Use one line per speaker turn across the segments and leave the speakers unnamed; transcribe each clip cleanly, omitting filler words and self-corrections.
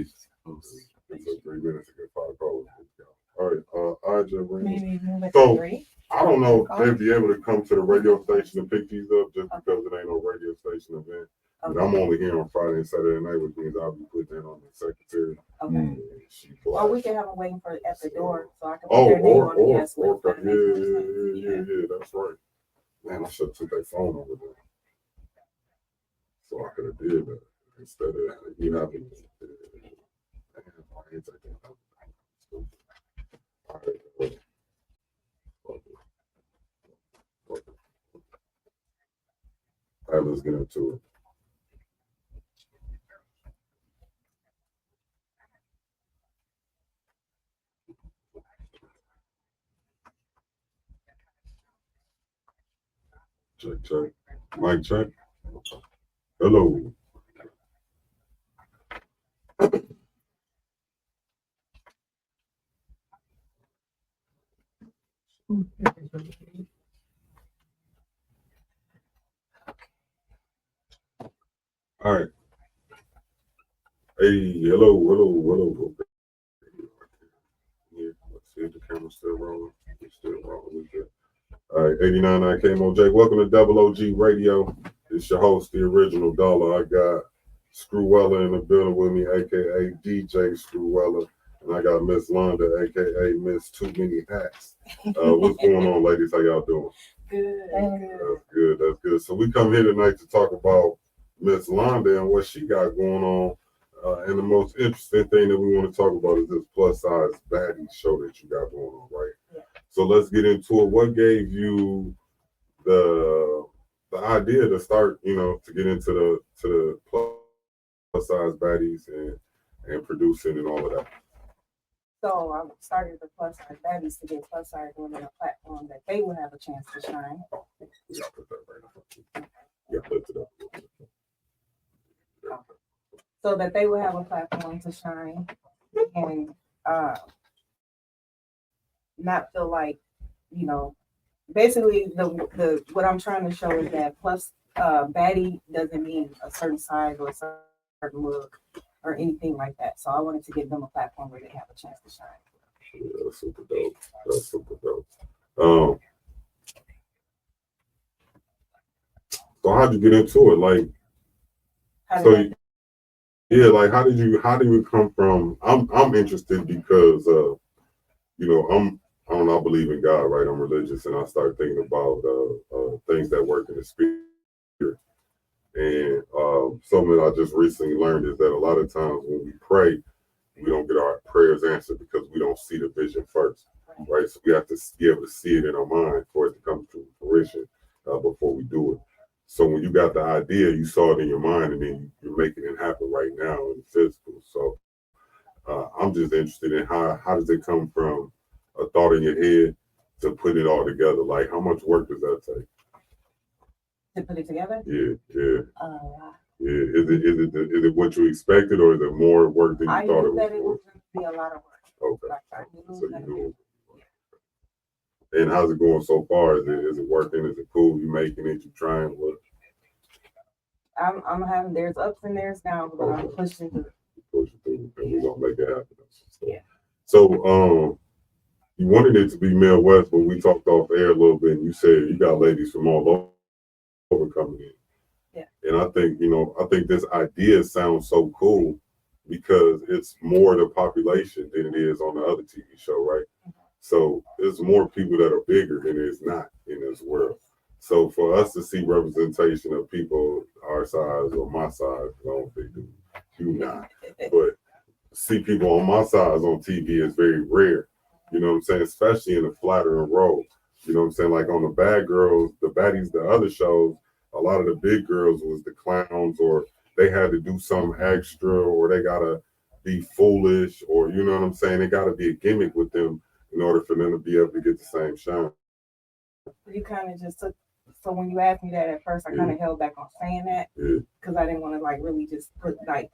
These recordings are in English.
It took 3 minutes to get 5 calls. All right, I just
Maybe move it to
So-
3.
I don't know if they'd be able to come to the radio station and pick these up just because it ain't no radio station event. But I'm only here on Friday and Saturday night, which means I'll be putting that on the secretary.
Okay.
And she
Or we can have them waiting for at the door so I can put
Oh,
their name
or,
on the
or,
guest
or,
list.
yeah, that's right. Man, I should have took their phone over there. So I could have did that instead of you having to. I ain't taking that. All right. All right, let's get into it. Check. Mic check. Hello. All right. Hey, hello. Yeah, let's see if the camera's still rolling. It's still rolling. All right, 89.9 Kmoj. Welcome to Double OG Radio. It's your host, the original Dollar. I got SCREWELLA in the building with me, aka DJ SCREWELLA, and I got Miss Londa, aka Miss Too Many Hats. What's going on, ladies? How y'all doing?
Good.
That's good. So we come here tonight to talk about Miss Londa and what she got going on. And the most interesting thing that we want to talk about is this plus size baddie show that you got going on, right?
Yeah.
So let's get into it. What gave you the idea to start, to get into the plus size baddies and producing and all of that?
So I started the plus size baddies to give plus size women a platform that they would have a chance to shine.
Yeah, put that right up. Yeah, lift it up.
So that they would have a platform to shine and not feel like, basically the what I'm trying to show is that plus baddie doesn't mean a certain size or a certain look or anything like that. So I wanted to give them a platform where they have a chance to shine.
Yeah, that's super dope. So how'd you get into it? Like, how did you come from? I'm interested because I believe in God, right? I'm religious, and I start thinking about things that work in the spirit. And something that I just recently learned is that a lot of times when we pray, we don't get our prayers answered because we don't see the vision first, right? So we have to be able to see it in our mind for it to come to fruition before we do it. So when you got the idea, you saw it in your mind, and then you're making it happen right now in the physical. So I'm just interested in how does it come from a thought in your head to put it all together? Like, how much work does that take?
To put it together?
Yeah.
Yeah.
Is it what you expected, or is it more work than you thought it was?
It was going to be a lot of work.
Okay.
I knew
So you know. And how's it going so far? Is it working? Is it cool? You making it? You trying? What?
I'm having there's ups and there's downs, but I'm pushing through.
Pushing through, and we're gonna make it happen.
Yeah.
So you wanted it to be Mel West, but we talked off air a little bit, and you said you got ladies from all over coming in.
Yeah.
And I think this idea sounds so cool because it's more the population than it is on the other TV show, right?
Mm-hmm.
So there's more people that are bigger than there's not in this world. So for us to see representation of people our size or my size, I don't think do not. But see people on my size on TV is very rare. You know what I'm saying? Especially in the flattering role. You know what I'm saying? Like on the Bad Girls, the baddies, the other shows, a lot of the big girls was the clowns, or they had to do something extra, or they gotta be foolish, or you know what I'm saying? They gotta be a gimmick with them in order for them to be able to get the same shine.
You kind of just took. So when you asked me that at first, I kind of held back on saying that because I didn't want to really just put
Right.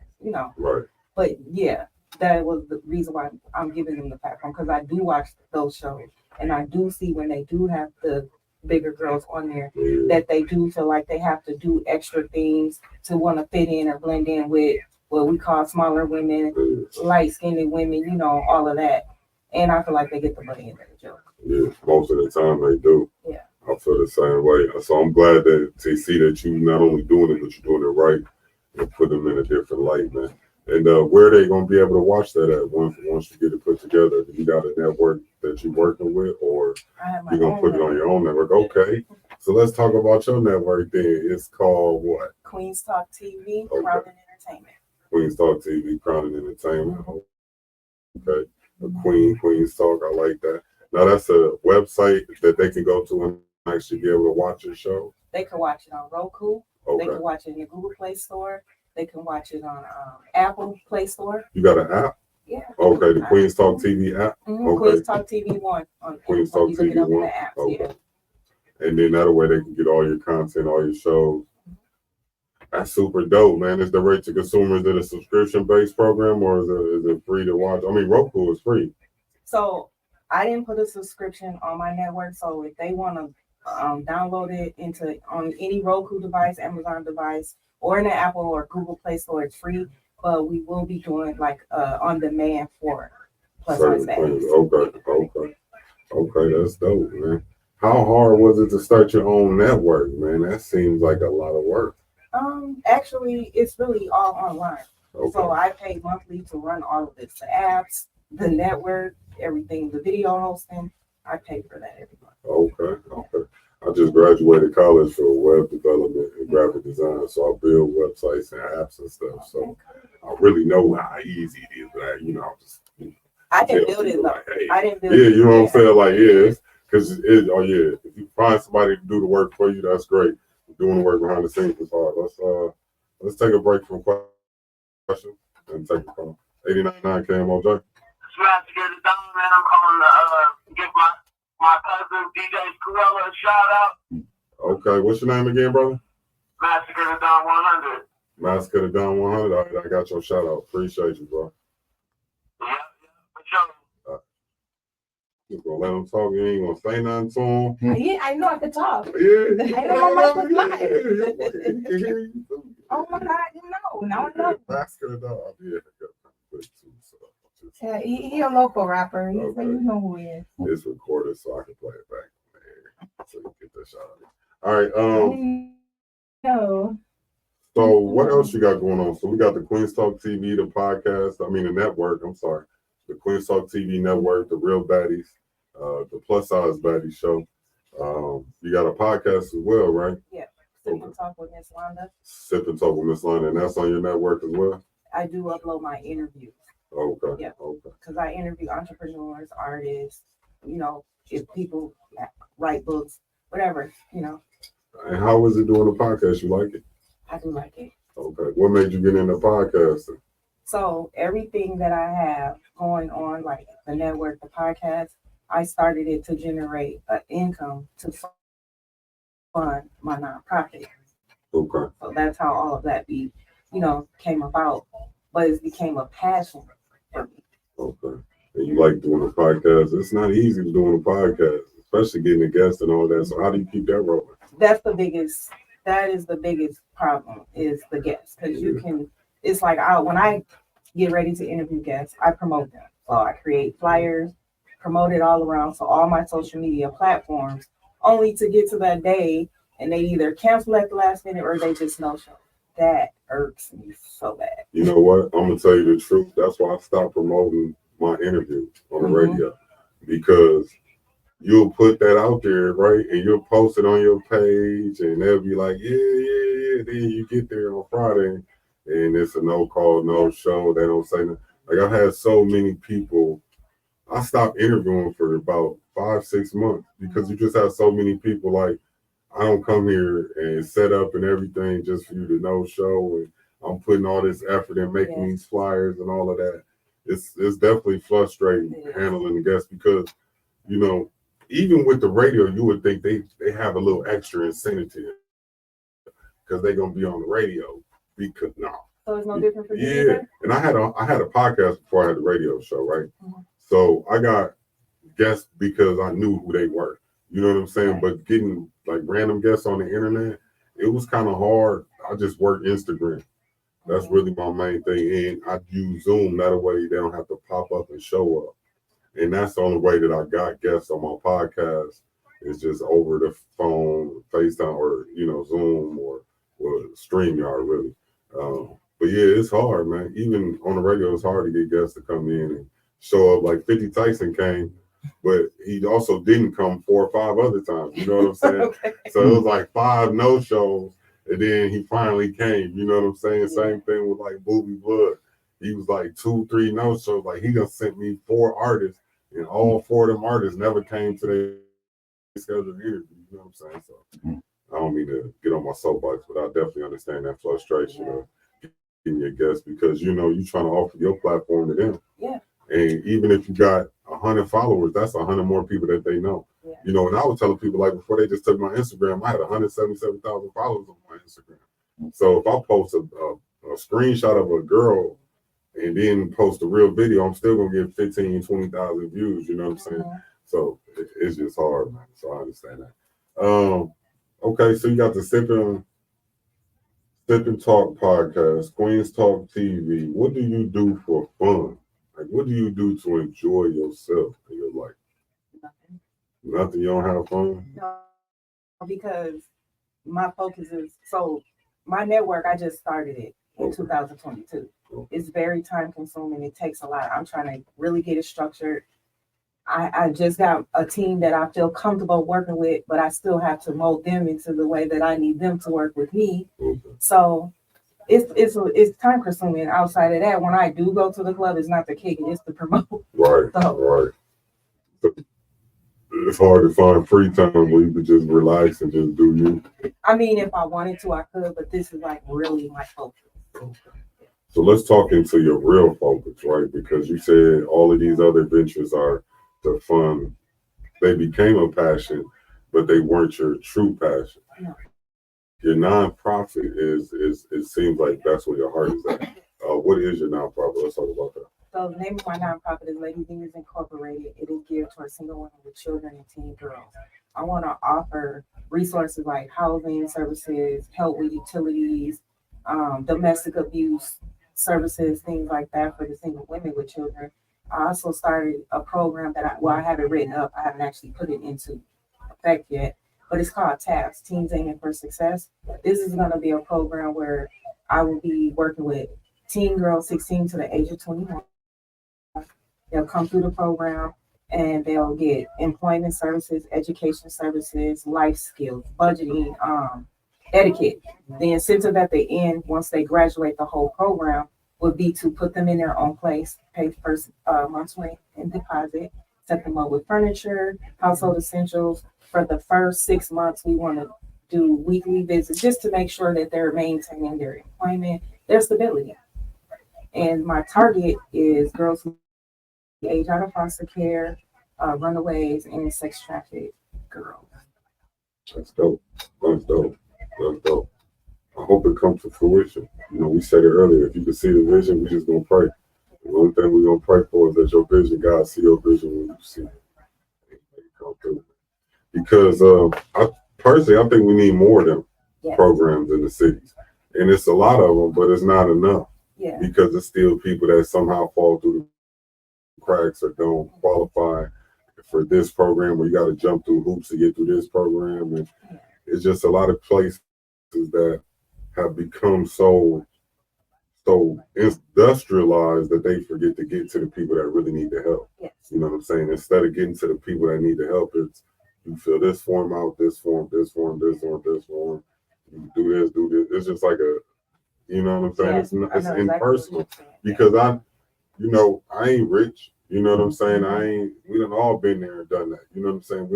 But yeah, that was the reason why I'm giving them the platform, because I do watch those shows and I do see when they do have the bigger girls on there that they do feel like they have to do extra things to want to fit in or blend in with what we call smaller women, light-skinned women, you know, all of that. And I feel like they get the money in the joke.
Yeah, most of the time they do.
Yeah.
I feel the same way. So I'm glad that they see that you not only doing it, but you're doing it right and put them in a different light, man. And where are they going to be able to watch that at once you get it put together? You got a network that you're working with, or you're going to put it on your own network? Okay. So let's talk about your network then. It's called what?
Queen's Talk TV, Crown Entertainment.
Queen's Talk TV, Crown Entertainment. Okay. Queen's Talk. I like that. Now that's a website that they can go to and actually be able to watch your show.
They can watch it on Roku.
Okay.
They can watch it in the Google Play Store. They can watch it on Apple Play Store.
You got an app?
Yeah.
Okay, the Queen's Talk TV app.
Mm-hmm.
Okay.
Queen's Talk TV 1 on
Queen's Talk
you look
TV
it up
1.
in the apps,
Okay.
Yeah.
And then that way they can get all your content, all your shows. That's super dope, man. Is the rate to consumer, is it a subscription-based program or is it free to watch? I mean, Roku is free.
So I didn't put a subscription on my network. So if they want to download it on any Roku device, Amazon device, or in the Apple or Google Play Store, it's free. But we will be doing like on demand for plus size bags.
Okay, that's dope, man. How hard was it to start your own network, man? That seems like a lot of work.
Actually, it's really all online.
Okay.
So I pay monthly to run all of this, the apps, the network, everything, the video hosting. I pay for that every month.
Okay. I just graduated college for web development and graphic design, so I build websites and apps and stuff. So I really know how easy it is. But
I didn't build it though.
Like, hey,
I didn't build it.
Yeah, you know what I'm saying? Like, yeah, because if you find somebody to do the work for you, that's great. Doing the work behind the scenes is hard. Let's take a break from questions and take a call. 89.9 Kmoj.
Smash get it done, man. I'm calling to give my cousin DJ SCREWELLA a shout out.
Okay, what's your name again, brother?
Massacre the Don 100.
Massacre the Don 100. All right, I got your shout out. Appreciate you, bro.
Yeah, for sure.
Just gonna let him talk. You ain't gonna say nothing to him.
Yeah, I know I could talk.
Yeah.
I know my mic was live.
He can hear you too.
Oh my God, now I know.
Massacre the Don. Yeah,
Yeah, he a local rapper. He's
Okay.
You know who he is.
it's recorded, so I can play it back there. So you get that shot of it. All right.
No.
So what else you got going on? So we got the Queen's Talk TV, the podcast. The network. I'm sorry, the Queen's Talk TV network, the Real Baddies, the Plus Size Baddies show. You got a podcast as well, right?
Yeah. Sip and Talk with Miss Londa.
Sip and Talk with Miss Londa, and that's on your network as well.
I do upload my interviews.
Okay.
Yeah.
Okay.
Because I interview entrepreneurs, artists, if people write books, whatever,
And how was it doing the podcast? You like it?
I do like it.
Okay. What made you get into podcasting?
So everything that I have going on, like the network, the podcast, I started it to generate an income to fund my nonprofit.
Okay.
So that's how all of that came about. But it became a passion for me.
Okay. And you like doing a podcast? It's not easy doing a podcast, especially getting a guest and all that. So how do you keep that rolling?
That is the biggest problem is the guests. Because it's like when I get ready to interview guests, I promote them. So I create flyers, promote it all around. So all my social media platforms, only to get to that day and they either cancel at the last minute or they just no show. That irks me so bad.
You know what? I'm gonna tell you the truth. That's why I stopped promoting my interview on the radio, because you'll put that out there, right? And you'll post it on your page, and they'll be like, yeah. Then you get there on Friday, and it's a no call, no show. They don't say nothing. Like I've had so many people. I stopped interviewing for about 5-6 months because you just have so many people like. I don't come here and set up and everything just for you to no show, and I'm putting all this effort in making these flyers and all of that. It's definitely frustrating handling the guests because, even with the radio, you would think they have a little extra incentive because they're gonna be on the radio. Because
So it's no different for you.
Yeah,
either?
and I had a podcast before I had the radio show, right?
Mhm.
So I got guests because I knew who they were. You know what I'm saying?
Right.
But getting like random guests on the internet, it was kind of hard. I just worked Instagram. That's really my main thing. And I use Zoom. That way they don't have to pop up and show up. And that's the only way that I got guests on my podcast is just over the phone, FaceTime, or Zoom or StreamYard, really. But yeah, it's hard, man. Even on the radio, it's hard to get guests to come in and show up. Like 50 Tyson came, but he also didn't come 4 or 5 other times. You know what I'm saying?
Okay.
So it was like 5 no shows, and then he finally came. You know what I'm saying?
Yeah.
Same thing with like Booby Blood. He was like 2, 3 no shows. Like he done sent me 4 artists, and all 4 of them artists never came to their scheduled interview. You know what I'm saying? So I don't mean to get on my soapbox, but I definitely understand that frustration of getting your guests because you're trying to offer your platform to them.
Yeah.
And even if you got 100 followers, that's 100 more people that they know.
Yeah.
And I would tell people like before they just took my Instagram, I had 177,000 followers on my Instagram. So if I post a screenshot of a girl and then post a real video, I'm still gonna get 15, 20,000 views. You know what I'm saying? So it's just hard, man. So I understand that. Okay, so you got the Sip and Talk podcast, Queens Talk TV. What do you do for fun? Like, what do you do to enjoy yourself in your life?
Nothing.
Nothing. You don't have fun?
No, because my focus is my network. I just started it in 2022. It's very time consuming. It takes a lot. I'm trying to really get it structured. I just got a team that I feel comfortable working with, but I still have to mold them into the way that I need them to work with me. So it's time consuming. Outside of that, when I do go to the club, it's not the kick, it's the promote.
Right. It's hard to find free time where you could just relax and just do you.
I mean, if I wanted to, I could, but this is like really my focus.
So let's talk into your real focus, right? Because you said all of these other ventures are the fun. They became a passion, but they weren't your true passion.
No.
Your nonprofit is it seems like that's where your heart is at. What is your nonprofit? Let's talk about that.
So the name of my nonprofit is Lady Venus Incorporated. It is geared towards single women with children and teen girls. I want to offer resources like housing services, help with utilities, domestic abuse services, things like that for the single women with children. I also started a program that I have it written up. I haven't actually put it into effect yet, but it's called TAPS, Teens Aiming for Success. This is going to be a program where I will be working with teen girls 16 to the age of 21. They'll come through the program and they'll get employment services, education services, life skills, budgeting, etiquette. The incentive at the end, once they graduate the whole program, would be to put them in their own place, pay first month's rent and deposit, set them up with furniture, household essentials. For the first 6 months, we want to do weekly visits just to make sure that they're maintaining their employment, their stability. And my target is girls who age out of foster care, runaways, and sex trafficked girls.
That's dope. That's dope. I hope it comes to fruition. We said it earlier. If you can see the vision, we just gonna pray. The only thing we're gonna pray for is that your vision, God, see your vision when you see it. Come through. Because I think we need more of them programs in the cities, and it's a lot of them, but it's not enough.
Yeah.
Because it's still people that somehow fall through the cracks or don't qualify for this program, where you got to jump through hoops to get through this program, and it's just a lot of places that have become so industrialized that they forget to get to the people that really need the help.
Yes.
You know what I'm saying? Instead of getting to the people that need the help, it's you fill this form out, this form, this form, this form, this form. You do this. It's just like you know what I'm saying?
Yeah,
it's impersonal because I ain't rich. You know what I'm saying? We done all been there and done that. You know what I'm saying?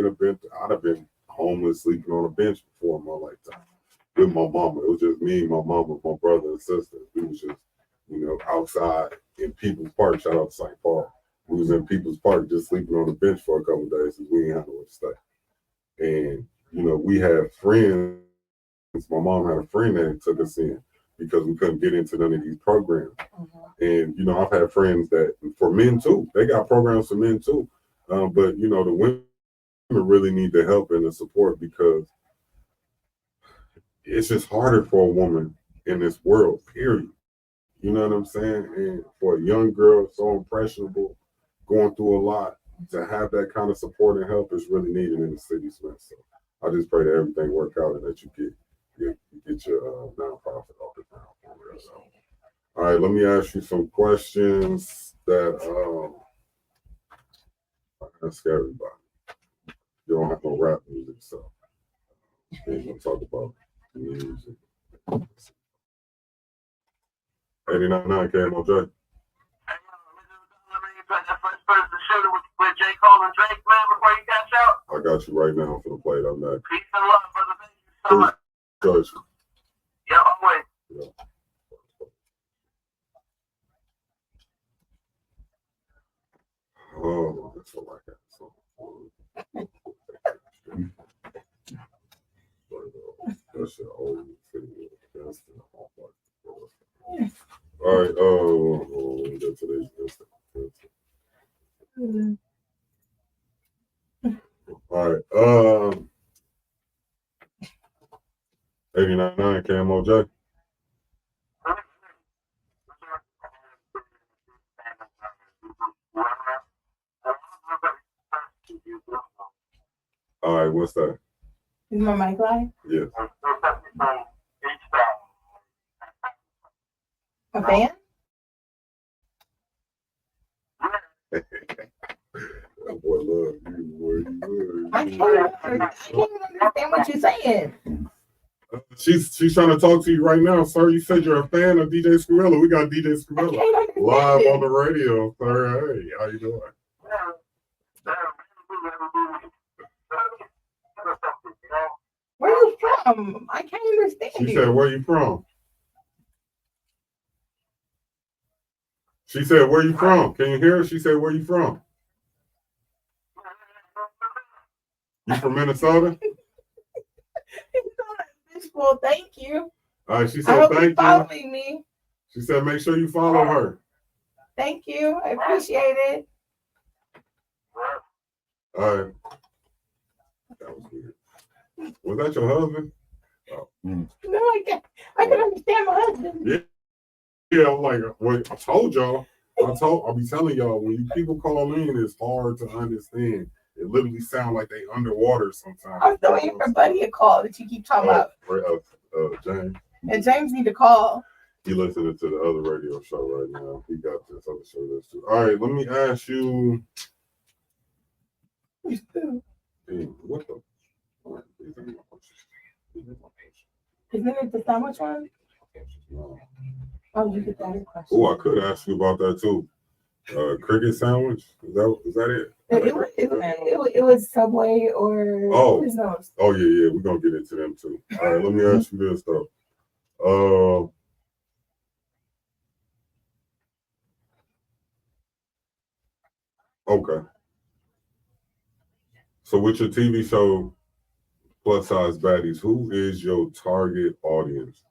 I'd have been homeless, sleeping on a bench before in my lifetime with my mama. It was just me, my mama, my brother and sister. We was just, outside in People's Park. Shout out to St. Paul. We was in People's Park just sleeping on the bench for a couple of days because we didn't have nowhere to stay. And, we had friends. My mom had a friend that took us in because we couldn't get into none of these programs. And, I've had friends that, for men too, they got programs for men too. But, the women really need the help and the support because it's just harder for a woman in this world, period. You know what I'm saying? And for a young girl, so impressionable, going through a lot, to have that kind of support and help is really needed in the city, Smith. So I just pray that everything work out and that you get your nonprofit off the ground. So, all right, let me ask you some questions that I ask everybody. You don't have no rap music, so we're gonna talk about music. 89.9 Kmoj.
With J. Cole and Drake, man, before you cash out.
I got you right now for the plate. I'm back.
Peace and love, brother. Thank you so much.
Judge.
Yeah, always.
Yeah. Oh, that's what I got. So, that's your old video. That's the all right. Let me get today's list. All right. 89.9 Kmoj. All right, what's that?
Is my mic live?
Yes.
A fan?
That boy love you, boy.
I can't understand what you're saying.
She's trying to talk to you right now, sir. You said you're a fan of DJ SCREWELLA. We got DJ SCREWELLA live on the radio, sir. Hey, how you doing?
Where you from? I can't understand
She
you.
said, where you from? She said, where you from? Can you hear her? She said, where you from? You from Minnesota?
Well, thank you.
All right, she
I
said,
hope you're
thank you.
following me.
She said, make sure you follow her.
Thank you. I appreciate it.
All right. That was weird. Was that your husband? Oh.
No, I can understand my husband.
Yeah, I'm like, well, I told y'all. I'll be telling y'all, when you people call in, it's hard to understand. It literally sounds like they underwater sometimes.
I'm still waiting for Buddy a call that you keep talking about.
James.
And James need to call.
He listening to the other radio show right now. He got this other show this too. All right, let me ask you. Hey, what the? All right,
Isn't it the sandwich one?
no.
Oh, you get that question.
Oh, I could ask you about that too. Cricket sandwich? Is that it?
It was Subway or
Oh.
Quiznos.
Oh yeah, we're gonna get into them too. All right, let me ask you this though. Okay. So with your TV show Plus Size Baddies, who is your target audience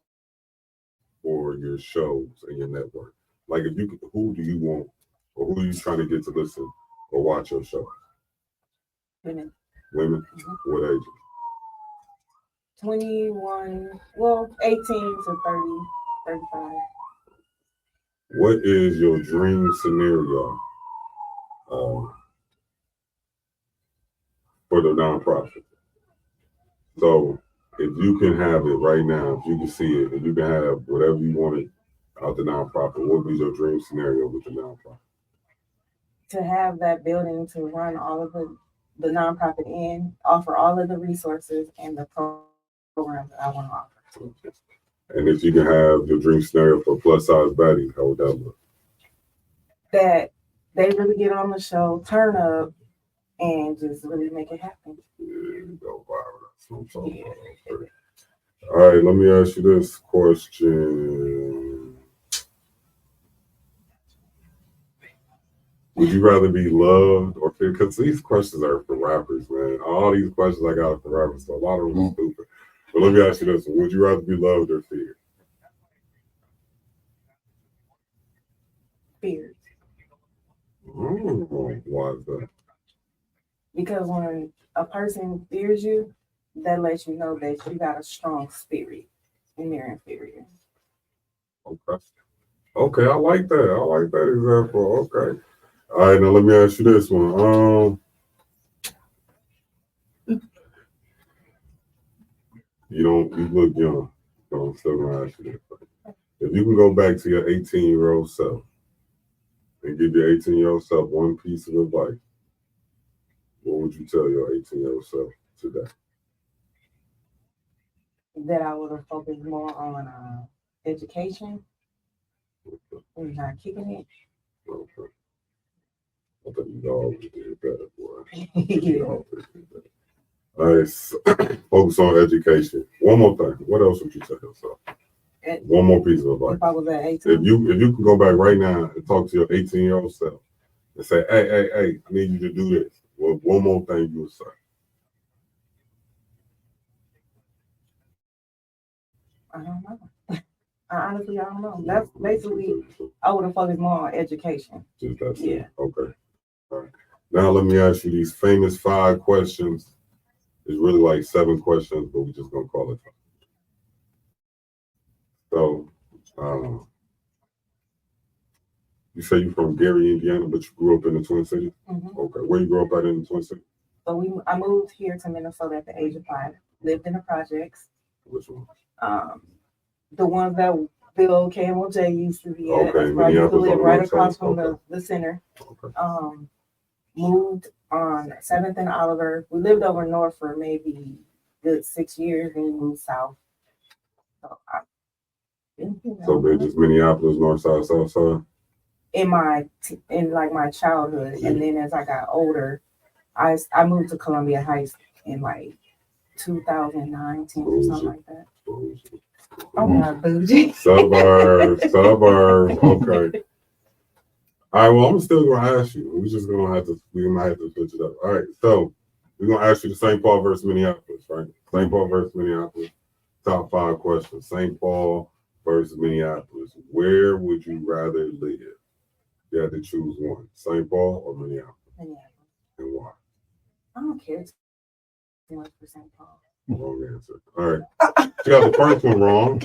for your shows and your network? Like if you could, who do you want or who are you trying to get to listen or watch your show?
Women.
Women? What ages?
21, well, 18 to 30, 35.
What is your dream scenario for the nonprofit? So if you can have it right now, if you can see it, if you can have whatever you wanted out the nonprofit, what would be your dream scenario with the nonprofit?
To have that building to run all of the nonprofit in, offer all of the resources and the programs that I want to offer.
And if you can have your dream scenario for Plus Size Baddies, how would that look?
That they really get on the show, turn up, and just really make it happen.
Yeah, go viral. That's what I'm talking about. All right, let me ask you this question. Would you rather be loved or feared? Because these questions are for rappers, man. All these questions I got are for rappers, so a lot of them are stupid. But let me ask you this one. Would you rather be loved or feared?
Feared.
Why is that?
Because when a person fears you, that lets you know that you got a strong spirit and they're inferior.
Okay. Okay, I like that. I like that example. Okay. All right, now let me ask you this one. You look young, so I'm still gonna ask you this. If you can go back to your 18-year-old self and give your 18-year-old self one piece of advice, what would you tell your 18-year-old self today?
That I would have focused more on education and not kicking it.
Okay. I think you always did better, boy.
Yeah.
Always did better. All right, focus on education. One more thing. What else would you tell yourself? One more piece of advice.
If I was at 18.
If you can go back right now and talk to your 18-year-old self and say, hey, I need you to do this. Well, one more thing you would say.
I don't know. I don't know. That's basically, I would have focused more on education.
Just that.
Yeah.
Okay. All right. Now let me ask you these famous 5 questions. It's really like 7 questions, but we're just gonna call it 5. So, you say you're from Gary, Indiana, but you grew up in the Twin Cities?
Mm-hmm.
Okay. Where you grew up at in the Twin Cities?
So I moved here to Minnesota at the age of 5. Lived in the projects.
Which one?
The ones that Bill Kmoj used to be at.
Okay,
That's where I used to
Minneapolis
live
on the
right
north
across
side.
from
Okay.
the center.
Okay.
Moved on 7th and Oliver. We lived over north for maybe good 6 years, and we moved south. So
So they're just Minneapolis, north side, south side?
in my childhood, and then as I got older, I moved to Columbia Heights in like 2009, 10 or something like that. Oh my bougie.
Suburbs. Okay. All right. Well, I'm still gonna ask you. We might have to switch it up. All right. So we're gonna ask you the St. Paul versus Minneapolis, right? St. Paul versus Minneapolis. Top 5 questions. St. Paul versus Minneapolis. Where would you rather live? You had to choose one. St. Paul or Minneapolis?
Minneapolis.
And why?
I don't care too much for St. Paul.
Wrong answer. All right. She got the first one wrong.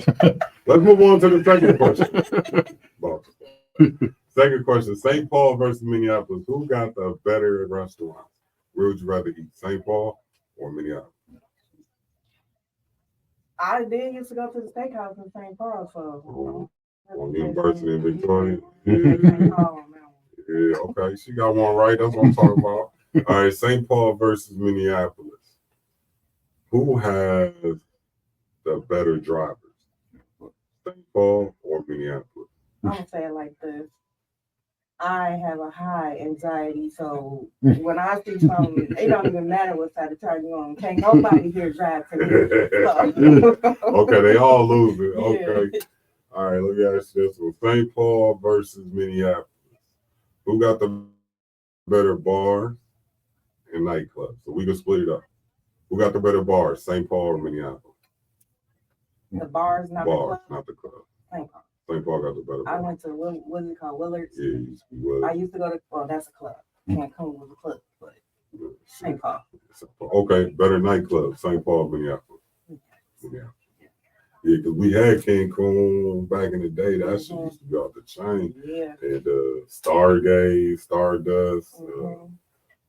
Let's move on to the second question. Second question. St. Paul versus Minneapolis. Who got the better restaurants? Where would you rather eat? St. Paul or Minneapolis?
I did used to go to the steakhouse in St. Paul, so.
On University in Victoria.
Oh,
Yeah, okay. She got one right. That's what I'm talking about. All right, St. Paul versus Minneapolis. Who has the better drivers? St. Paul or Minneapolis?
I'm gonna say it like this. I have a high anxiety, so when I see something, it don't even matter what side of town you're on. Can't nobody here drive to me. So.
Okay, they all lose it.
Yeah.
Okay. All right, let me ask you this one. St. Paul versus Minneapolis. Who got the better bars and nightclubs? So we can split it up. Who got the better bars, St. Paul or Minneapolis?
The bars, not
bars,
the club.
not the club.
St. Paul.
St. Paul got the better bars.
I went to what is it called, Willard's?
Yeah, it used to be Willard's.
I used to go to that's a club. Cancun was a club, but St. Paul.
Okay, better nightclub, St. Paul, Minneapolis. Yeah, because we had Cancun back in the day. That shit used to be off the chain.
Yeah.
And Stargate, Stardust,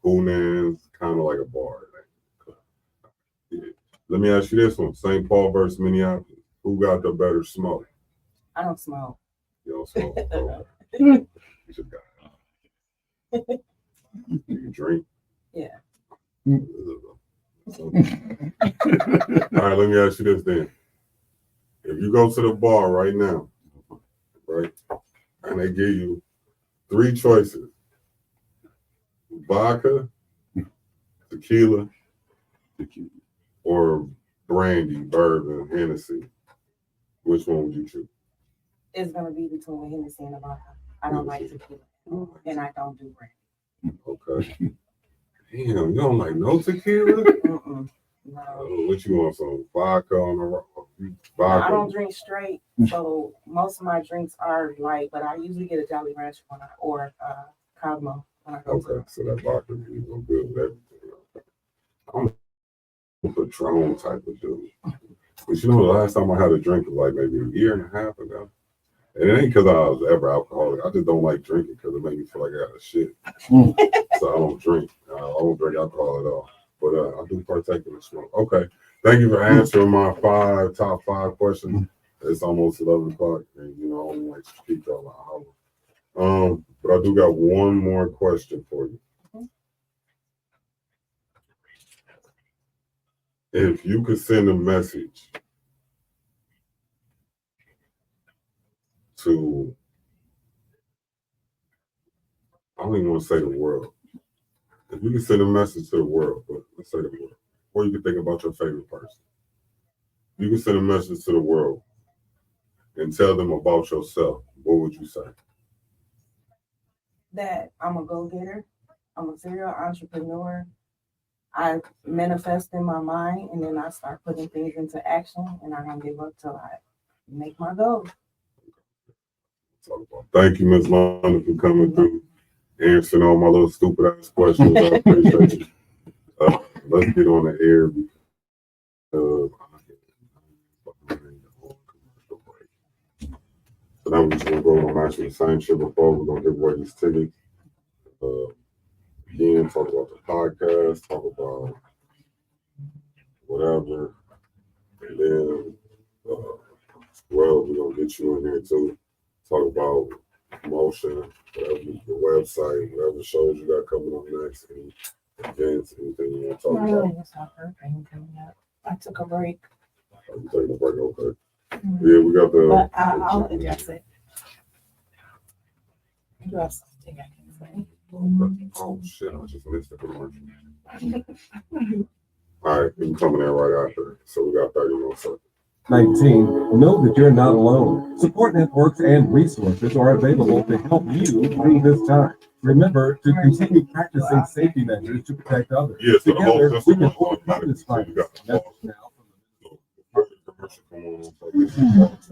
Hunan's, kind of like a bar. Yeah. Let me ask you this one. St. Paul versus Minneapolis. Who got the better smoke?
I don't smoke.
You don't smoke? Okay. You just got it. You can drink?
Yeah.
Okay. All right, let me ask you this then. If you go to the bar right now, right, and they give you 3 choices: vodka, tequila, or brandy, bourbon, Hennessy, which one would you choose?
It's gonna be between Hennessy and a vodka. I don't like tequila, and I don't do brandy.
Okay. Damn, you don't like no tequila?
No.
What you want? Some vodka on the rock?
I don't drink straight, so most of my drinks are light. But I usually get a Jolly Rancher or Cosmo when I go to.
Okay, so that vodka is gonna good with everything. I'm a Patron type of dude. But you know, the last time I had a drink was like maybe a year and a half ago. And it ain't because I was ever alcoholic. I just don't like drinking because it makes me feel like I got a shit. So I don't drink. I don't drink alcohol at all. But I do partake in the smoke. Okay. Thank you for answering my top five questions. It's almost 11 o'clock, and I don't like to speak all the hour. But I do got one more question for you. If you could send a message to, I don't even want to say the world. If you could send a message to the world, but let's say the world, or you could think about your favorite person. You can send a message to the world and tell them about yourself. What would you say?
That I'm a go-getter. I'm a serial entrepreneur. I manifest in my mind, and then I start putting things into action, and I don't give up till I make my goal.
Thank you, Ms. London, for coming through, answering all my little stupid ass questions. I appreciate it. Let's get on the air. So now we're just gonna go on actually the same shit before. We're gonna give away these tickets. Again, talk about the podcast, talk about whatever, and then we're gonna get you in there too. Talk about promotion, whatever, your website, whatever shows you got coming up next, any events, anything you want to talk about.
I took a break.
I'm taking a break, okay. Yeah, we got the.
But I'll address it. You have something I can say.
Oh shit! I just missed the commercial. All right, we can come in there right after. So we got 30 more seconds.
19. Know that you're not alone. Support networks and resources are available to help you through this time. Remember to continue practicing safety measures to protect others.
Yes, yeah, so
together we can overcome this virus.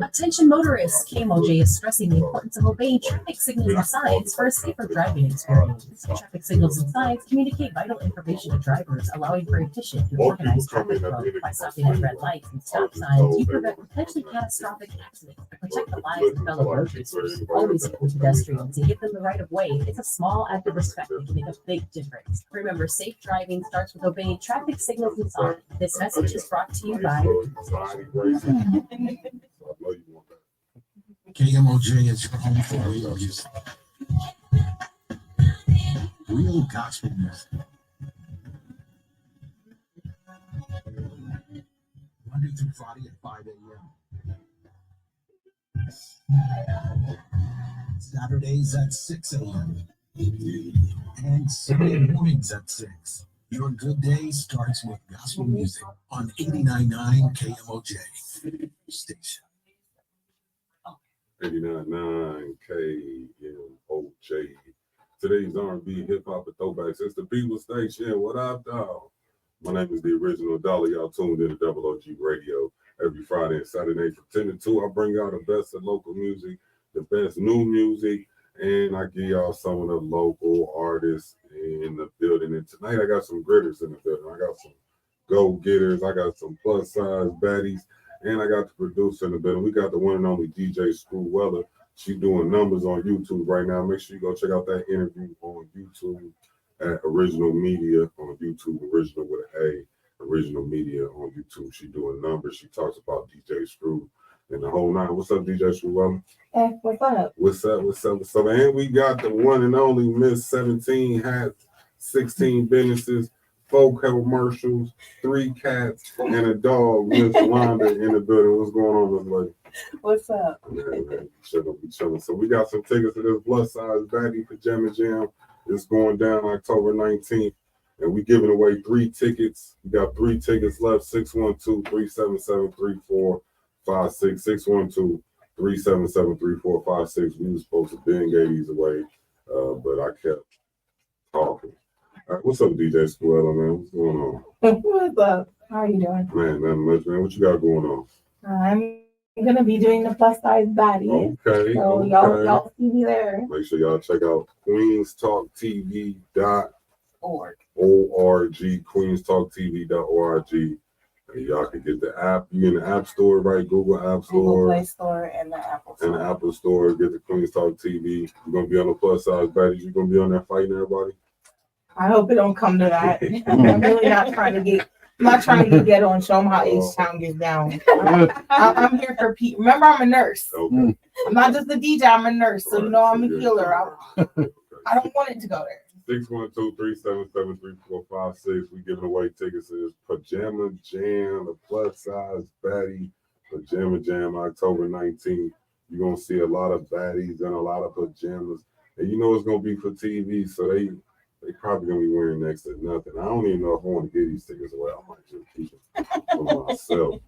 Attention motorists, Kmoj is stressing the importance of obeying traffic signals and signs for a safer driving experience. Traffic signals and signs communicate vital information to drivers, allowing for efficient and organized traffic flow. By stopping at red lights and stop signs, you prevent potentially catastrophic accidents and protect the lives of fellow road users. Always support pedestrians and give them the right of way. It's a small act of respect that can make a big difference. Remember, safe driving starts with obeying traffic signals and signs. This message is brought to you by
KMOJ is your home for real music. Real gospel music. Monday through Friday at 5 a.m. Saturdays at 6 a.m. And Sunday mornings at 6. Your good day starts with gospel music on 89.9 KMOJ station.
89.9 KMOJ. Today's R&B, hip hop, and throwbacks. It's the People Station. What up, dog? My name is the original Dollar. Y'all tuned in to Double OG Radio every Friday and Saturday from 10 to 2. I bring y'all the best of local music, the best new music, and I give y'all some of the local artists in the building. And tonight I got some gritters in the building. I got some go-getters. I got some plus-size baddies. And I got the producer in the building. We got the one and only DJ SCREWELLA. She doing numbers on YouTube right now. Make sure you go check out that interview on YouTube at Original Media on YouTube. Original with an A. Original Media on YouTube. She doing numbers. She talks about DJ Screw and the whole nine. What's up, DJ SCREWELLA?
Hey, what's up?
What's up? What's up? What's up? And we got the one and only Miss 17 Hats, 16 Businesses, 4 commercials, 3 cats, and a dog. Miss Wanda in the building. What's going on, Miss Lady?
What's up?
Man, chilling. So we got some tickets to this plus size baddie pajama jam. It's going down October 19th, and we giving away 3 tickets. We got 3 tickets left. 612-377-3456. 612-377-3456. We were supposed to bang these away, but I kept talking. All right, what's up, DJ SCREWELLA, man? What's going on?
What's up? How are you doing?
Man, nothing much, man. What you got going on?
I'm gonna be doing the plus size baddie.
Okay.
So
okay.
y'all see me there.
Make sure y'all check out queenstalktv.org.
Org.
queenstalktv.org. And y'all can get the app. You in the App Store, right? Google App
Google
Store
Play Store and the Apple
and
Store.
the Apple Store. Get the Queen's Talk TV. You're gonna be on the plus size baddies. You're gonna be on there fighting everybody.
I hope it don't come to that. I'm really not trying to get. I'm not trying to get ghetto and show them how H-Town gets down. I'm here for Pete. Remember, I'm a nurse.
Okay.
I'm not just a DJ. I'm a nurse, so you know I'm a
Right.
healer. I don't want it to go there.
612-377-3456. We giving away tickets to this Pajama Jam, the plus size baddie Pajama Jam, October 19th. You're gonna see a lot of baddies and a lot of pajamas, and you know it's gonna be for TV, so they probably gonna be wearing next to nothing. I don't even know if I want to give these tickets away. I might just keep them for myself.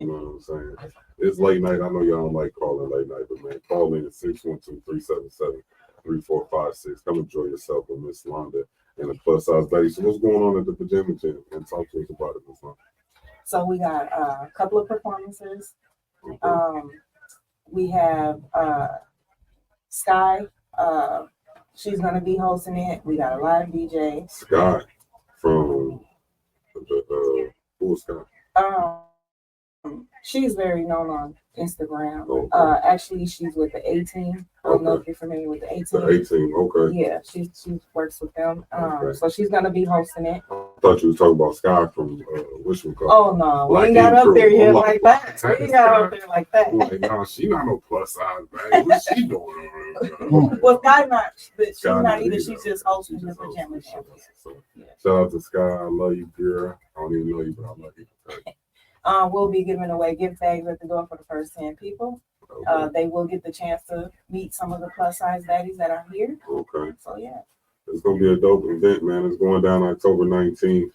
You know what I'm saying? It's late night. I know y'all don't like calling late night, but man, call in at 612-377-3456. Come enjoy yourself with Miss Londa and the plus size baddie. So what's going on at the Pajama Jam? And talk to us about it, Miss Londa.
So we got a couple of performances.
Okay.
We have Sky. She's gonna be hosting it. We got a live DJ.
Scott from the Full Scott.
She's very known on Instagram.
Okay.
Actually, she's with the A-Team. I don't know if you're familiar with the
The
A-Team.
18, okay.
Yeah, she works with them.
Okay.
So she's gonna be hosting it.
I thought you was talking about Sky from Wishmaco.
Oh no, we
Like
ain't got
in
up there
crew.
yet
I'm
like that. We ain't got up there like that.
I'm like, no, she not no plus size baddie. What's she doing over there? Okay.
Well, Sky not, but she's
Sky
not either.
either.
She's just hosting
She
the
just hosting
Pajama
the
Jam.
show. So,
Yeah.
shout out to Sky. I love you, girl. I don't even know you, but I love you.
We'll be giving away gift bags at the door for the first 10 people.
Okay.
They will get the chance to meet some of the plus size baddies that are here.
Okay.
So yeah.
It's gonna be a dope event, man. It's going down October 19th.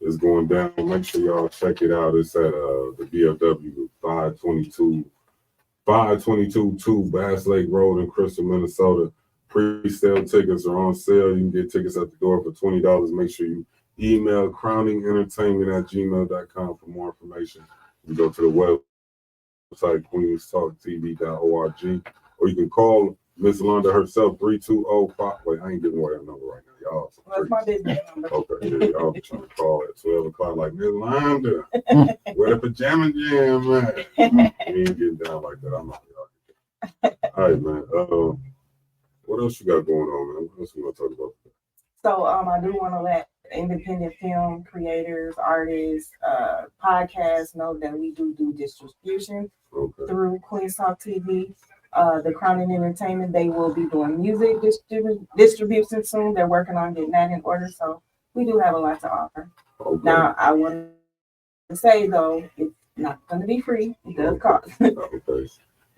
It's going down. Make sure y'all check it out. It's at the BFW 522 Bass Lake Road in Crystal, Minnesota. Pre-sale tickets are on sale. You can get tickets at the door for $20. Make sure you email crowningentertainment@gmail.com for more information. You go to the website queenstalktv.org, or you can call Miss Londa herself 320-5. Wait, I ain't giving away her number right now, y'all.
That's my business number.
Okay, yeah, y'all be trying to call at 12 o'clock like Miss Londa. Where the Pajama Jam at? We ain't getting down like that. I'm not y'all. All right, man. What else you got going on, man? What else we gonna talk about?
So I do want to let independent film creators, artists, podcasts know that we do distribution
Okay.
through Queen's Talk TV. The Crowning Entertainment, they will be doing music distribution soon. They're working on getting that in order. So we do have a lot to offer.
Okay.
Now, I want to say though, it's not going to be free. It does cost.
Okay.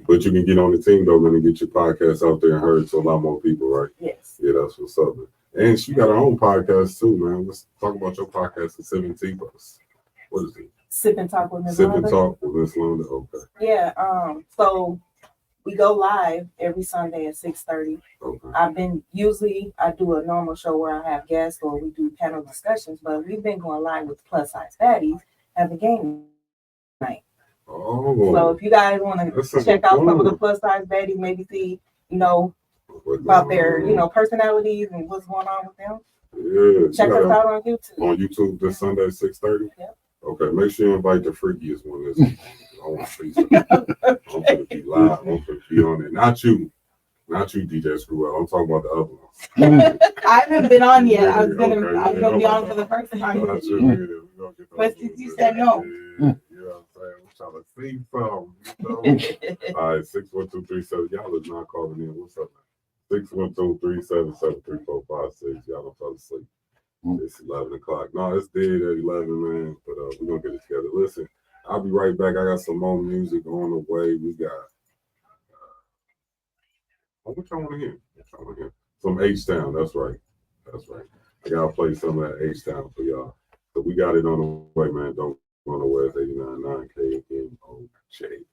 But you can get on the team though, man, and get your podcast out there and heard to a lot more people, right?
Yes.
Yeah, that's what's up, man. And she got her own podcast too, man. Let's talk about your podcast, the 17 Plus. What is it?
Sip and Talk with Miss
Sip and
Londa.
Talk with Miss Londa. Okay.
Yeah. So we go live every Sunday at 6:30.
Okay.
I do a normal show where I have guests or we do panel discussions, but we've been going live with plus size baddies at the game night.
Oh.
So if you guys want to
That sounds
check out some of the
fun.
plus size baddies, maybe see, about their, personalities and what's going on with them,
Yeah.
check us out on YouTube.
On YouTube this Sunday at 6:30?
Yep.
Okay, make sure you invite the freakiest one this week. I want to see something. I'm gonna be live. I'm gonna be on it. Not you, DJ Screwwell. I'm talking about the other ones.
I haven't been on yet. I was
Okay,
gonna be on for the first time.
Not you, yeah, we gonna get those
But
ones
since you
in.
said no.
Yeah, you know what I'm saying? I'm trying to see something. All right, 612-377. Y'all is not calling in. What's up, man? 612-377-3456. Y'all don't fall asleep. It's 11 o'clock. No, it's dead at 11, man. But we're going to get it together. Listen, I'll be right back. I got some more music on the way. We got, what y'all want to hear? Some H-Town. That's right. I got to play some of that H-Town for y'all. So we got it on the way, man. Don't go nowhere. It's 89.9 KMOJ.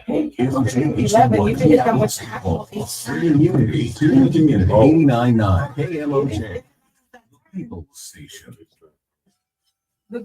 KMOJ
11, you think how much
Bringing unity to the community. 89.9 KMOJ. People Station.
the